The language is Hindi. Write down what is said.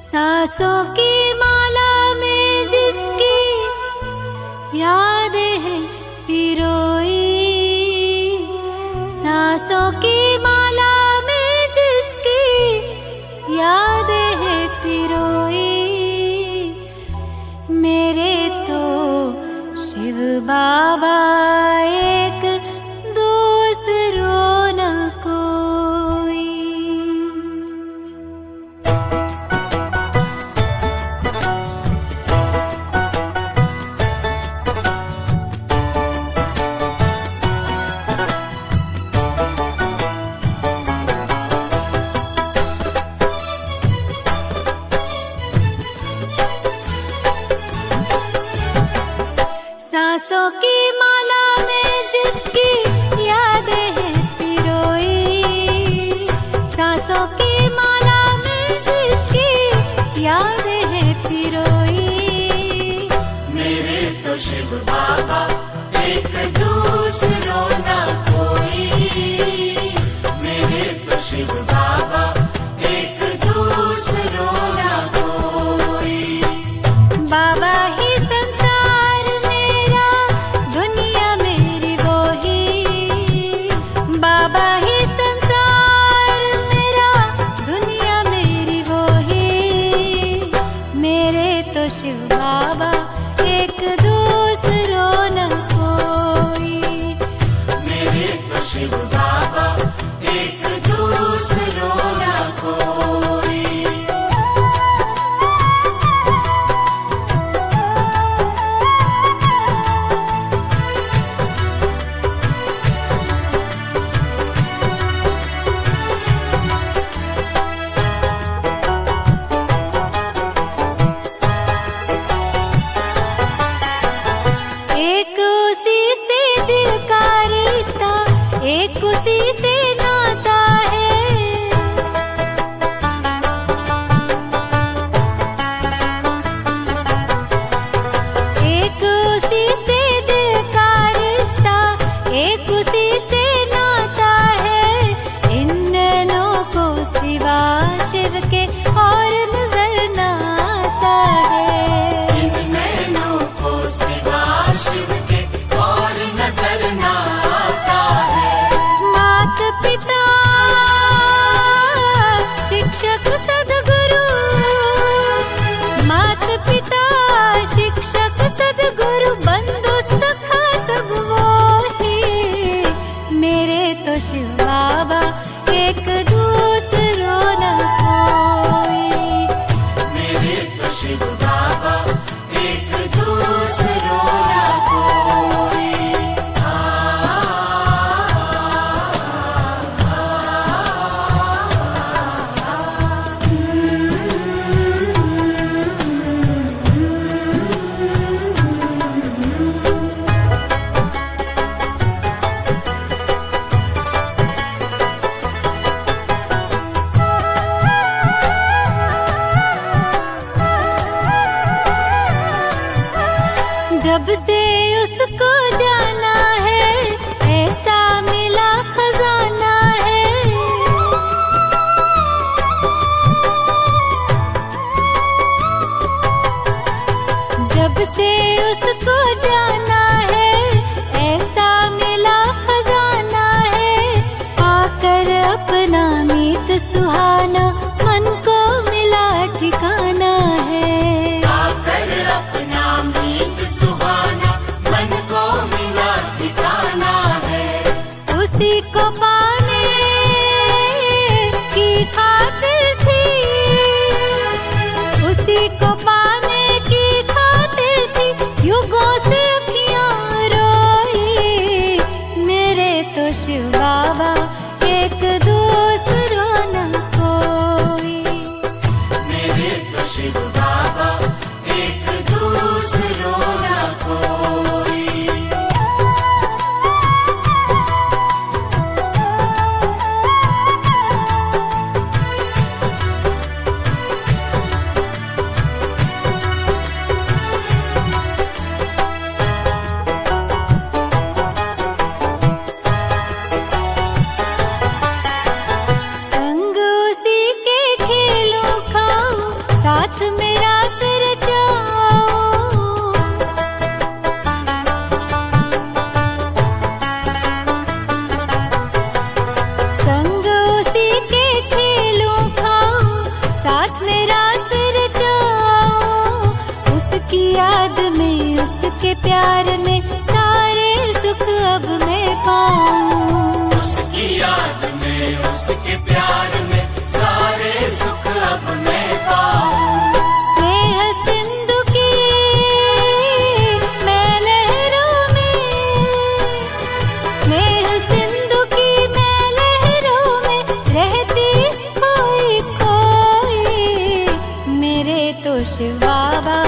सांसों की माला में जिसकी यादें हैं पिरोई, सांसों की माला में जिसकी यादें हैं पिरोई, मेरे तो शिव बाबा एक दूसरों न कोई। सांसों की माला में जिसकी यादें हैं पिरोई, सांसों की माला में जिसकी यादें हैं पिरोई, मेरे तो शिव बाबा एक दूसरों ना कोई, मेरे तो शिव बाबा एक दूसरों ना कोई। बाबा ही संसार मेरा, दुनिया मेरी वो ही, बाबा ही संसार मेरा, दुनिया मेरी वो ही, मेरे तो शिव बाबा एक दूसरों न कोई, मेरे तो शिव बाबा एक दूसरों ना कोई। एक उसी से दिल का रिश्ता, एक उसी से नाता है, एक उसी से दिल का रिश्ता, एक उसी से नाता है, इन नैनों को सिवा शिव के और नजर न आता है। इन नैनों को सिवा शिव के और नजर ना आता है। मात पिता शिक्षक सद्गुरु, मात पिता शिक्षक सद्गुरु, बंधु सखा सब वो ही, मेरे तो शिव बाबा एक दूसरों न कोई, मेरे तो शिव बाबा एक दूसरों ना कोई। जब से उसको जाना है ऐसा मिला खजाना है, जब से उसको जाना है ऐसा मिला खजाना है, पाकर अपना मीत सुहाना मन को मिला ठिकाना है, आकर अपना मीत सुहाना मन को मिला ठिकाना है। उसी को पाने की खातिर थी, उसी को पाने की खातिर थी, युगों से अखियां रोई, मेरे तो शिव बाबा एक दूसरों न कोई, मेरे तो शिव बाबा एक दूसरों ना कोई। साथ मेरा सिर जाओ। संग उसी के खेलों खाओ, साथ मेरा सिर जाओ। उसकी याद में, उसके प्यार में सारे सुख अब मैं पाऊं। उसकी याद में, उसके प्यार में सारे सुख अब मैं पाऊं। स्नेह सिंधु की मैं लहरों में, स्नेह सिंधु की मैं लहरों में रहती कोई कोई। मेरे तो शिव बाबा